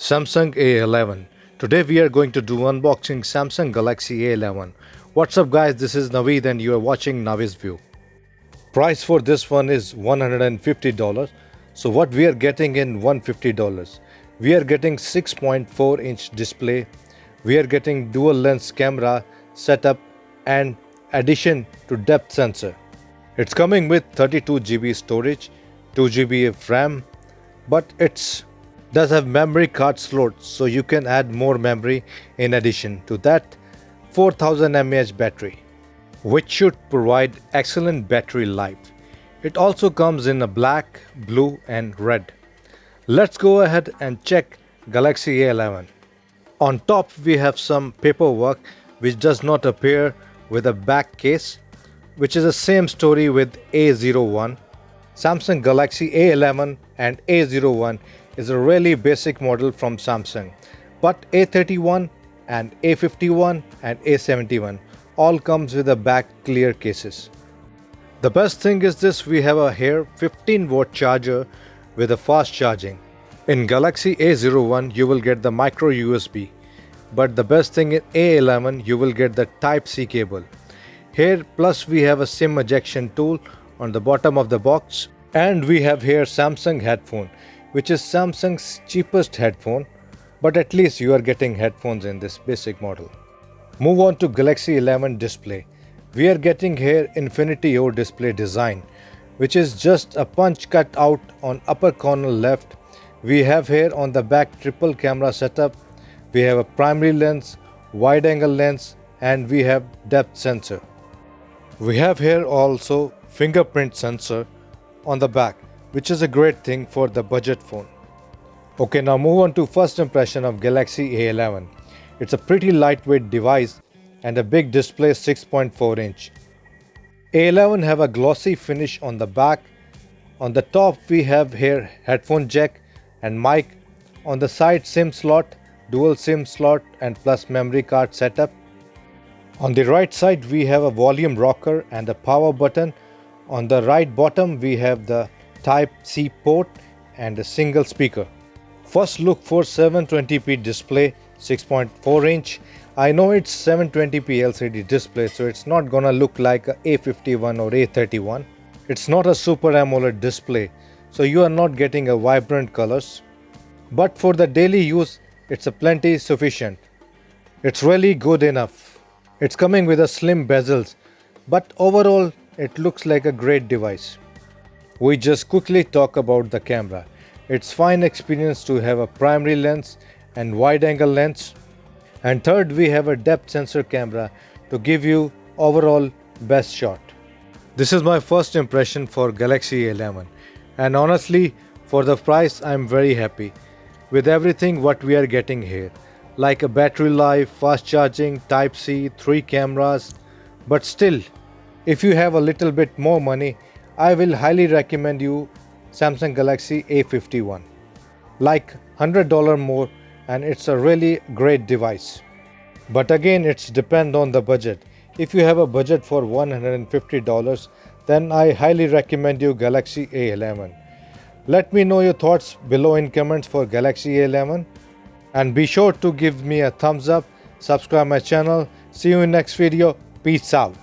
Samsung A11. Today we are going to do unboxing Samsung Galaxy A11. What's up guys, this is Naveed and you are watching Naveed's View. Price for this one is $150. So what we are getting in $150? We are getting 6.4-inch display. We are getting dual lens camera setup and addition to depth sensor. It's coming with 32 GB storage, 2 GB of RAM, but it does have memory card slots, so you can add more memory. In addition to that, 4000 mAh battery, which should provide excellent battery life. It also comes in a black, blue and red. Let's go ahead and check Galaxy A11. On top we have some paperwork which does not appear with a back case, which is the same story with A01. Samsung Galaxy A11 and A01 is a really basic model from Samsung, but A31 and A51 and A71 all comes with a back clear cases. The best thing is this, we have a here 15-watt charger with a fast charging. In Galaxy A01 you will get the micro USB, but the best thing in A11 you will get the Type-C cable. Here plus we have a SIM ejection tool on the bottom of the box, and we have here Samsung headphone, which is Samsung's cheapest headphone, but at least you are getting headphones in this basic model. Move on to Galaxy A11 display. We are getting here Infinity O display design, which is just a punch cut out on upper corner left. We have here on the back triple camera setup. We have a primary lens, wide angle lens, and we have depth sensor. We have here also fingerprint sensor on the back, which is a great thing for the budget phone. Okay, now move on to first impression of Galaxy A11. It's a pretty lightweight device and a big display, 6.4-inch. A11 have a glossy finish on the back. On the top we have here headphone jack and mic. On the side SIM slot, dual SIM slot and plus memory card setup. On the right side we have a volume rocker and a power button. On the right bottom we have the Type-C port and a single speaker. First look for 720p display, 6.4-inch. I know it's 720p LCD display, so it's not gonna look like a A51 or A31. It's not a Super AMOLED display, so you are not getting a vibrant colors. But for the daily use, it's a plenty sufficient. It's really good enough. It's coming with a slim bezels, but overall it looks like a great device. We just quickly talk about the camera. It's fine experience to have a primary lens and wide angle lens. And third, we have a depth sensor camera to give you overall best shot. This is my first impression for Galaxy A11, and honestly for the price I'm very happy with everything what we are getting here, like a battery life, fast charging, Type-C, 3 cameras. But still, if you have a little bit more money, I will highly recommend you Samsung Galaxy A51, like $100 more, and it's a really great device. But again, it's depend on the budget. If you have a budget for $150, then I highly recommend you Galaxy A11. Let me know your thoughts below in comments for Galaxy A11, and be sure to give me a thumbs up, subscribe my channel. See you in next video. Peace out.